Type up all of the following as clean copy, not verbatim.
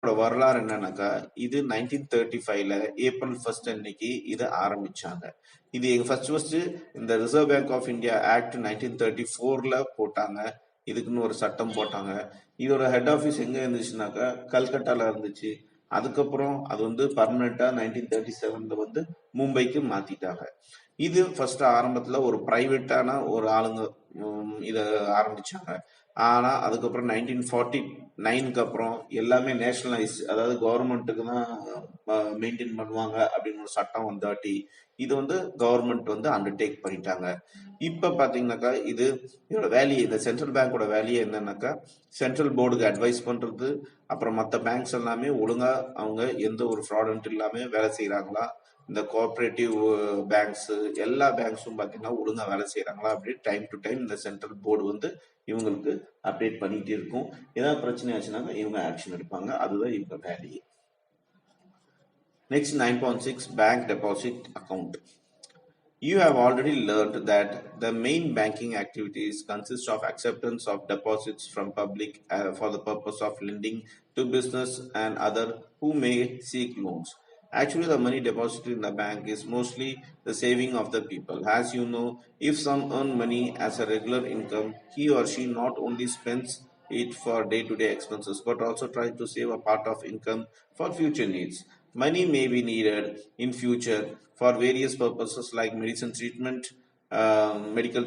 பேங்கோட வரலாறு என்னன்னாக்கா, இது 1935ல ஏப்ரல் 1 அன்னைக்கு இதை ஆரம்பிச்சாங்க. இது ஃபர்ஸ்ட் இந்த Reserve Bank of India Act 1934ல போட்டாங்க. இதுக்குன்னு ஒரு சட்டம் போட்டாங்க. இதோட ஹெட் ஆஃபீஸ் எங்க இருந்துச்சுனாக்கா கல்கட்டால இருந்துச்சு. அதுக்கப்புறம் அது வந்து பர்மனண்டா 1937ல மும்பைக்கு மாத்திட்டாங்க. இது ஃபர்ஸ்ட் ஆரம்பத்துல ஒரு பிரைவேட்டான ஒரு ஆளுங்க இத ஆரம்பிச்சாங்க. ஆனா அதுக்கப்புறம் 1949க்கு அப்புறம் எல்லாமே நேஷனலைஸ், அதாவது கவர்மெண்ட்டுக்கு தான் மெயின்டைன் பண்ணுவாங்க அப்படின்னு ஒரு சட்டம் வந்தாட்டி இது கவர்மெண்ட் அண்டர்டேக் பண்ணிட்டாங்க. இப்ப பாத்தீங்கன்னாக்கா இதோட வேலையை, இந்த சென்ட்ரல் பேங்கோட வேலையை என்னன்னாக்கா சென்ட்ரல் போர்டுக்கு அட்வைஸ் பண்றது, அப்புறம் மற்ற பேங்க்ஸ் எல்லாமே ஒழுங்கா அவங்க எந்த ஒரு ஃப்ராடன்ட் இல்லாம வேலை செய்யறாங்களா, இந்த கோஆபரேட்டிவ் பேங்க்ஸ் எல்லா பேங்க்ஸும் பாத்தீங்கன்னா ஒழுங்கா வேலை செய்யறாங்களா அப்படின்னு டைம் டு டைம் இந்த சென்ட்ரல் போர்டு இவங்களுக்கு அப்டேட் பண்ணிட்டே இருக்கும். ஏதாவது பிரச்சனை ஆச்சுனாக்கா இவங்க ஆக்ஷன் எடுப்பாங்க. அதுதான் இவங்க வேலையே. Next 9.6 bank deposit account. You have already learned that the main banking activities consist of acceptance of deposits from public for the purpose of lending to business and other who may seek loans. Actually, the money deposited in the bank is mostly the saving of the people. As you know, if some earn money as a regular income, he or she not only spends it for day-to-day expenses but also tries to save a part of income for future needs. Money may be needed in future for various purposes like medical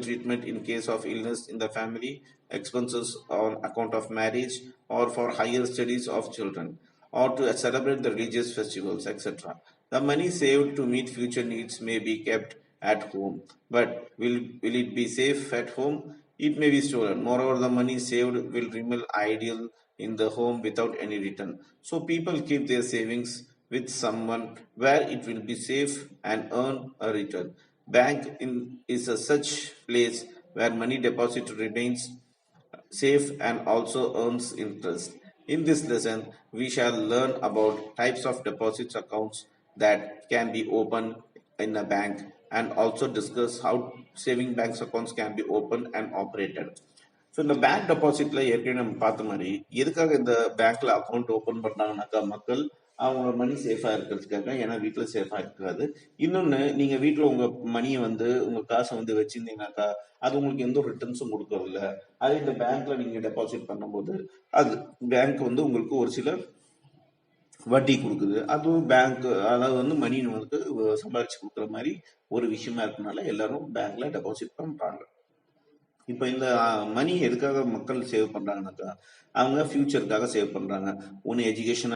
treatment in case of illness in the family, expenses on account of marriage, or for higher studies of children, or to celebrate the religious festivals, etc. The money saved to meet future needs may be kept at home, but will it be safe at home? It may be stolen. Moreover, the money saved will remain idle in the home without any return. So people keep their savings with someone where it will be safe and earn a return. Is a such place where money deposit remains safe and also earns interest. In this lesson, we shall learn about types of deposits accounts that can be opened in a bank and also discuss how saving banks accounts can be opened and operated. So இந்த bank டெபாசிட்ல ஏற்கனவே நம்ம பார்த்த மாதிரி எதுக்காக இந்த பேங்க்ல account open பண்ணாங்கன்னாக்கா மக்கள் அவங்களோட மணி சேஃபா இருக்கிறதுக்காக. ஏன்னா வீட்டுல சேஃபா இருக்காது. இன்னொன்னு, நீங்க வீட்டுல உங்க மணியை உங்க காசை வச்சிருந்தீங்கன்னாக்கா அது உங்களுக்கு எந்த ஒரு ரிட்டர்ன்ஸும் கொடுக்கறது இல்ல. அதே இந்த பேங்க்ல நீங்க டெபாசிட் பண்ணும்போது அது பேங்க் உங்களுக்கு ஒரு சில வட்டி கொடுக்குது. அதுவும் பேங்க், அதாவது மணி சம்பாதிச்சு கொடுக்குற மாதிரி ஒரு விஷயமா இருக்கனால எல்லாரும் பேங்க்ல டெபாசிட் பண்றாங்க. இப்ப இந்த மணி எதுக்காக மக்கள் சேவ் பண்றாங்கன்னாக்கா அவங்க ஃபியூச்சருக்காக சேவ் பண்றாங்க. ஒன்னு எஜுகேஷன்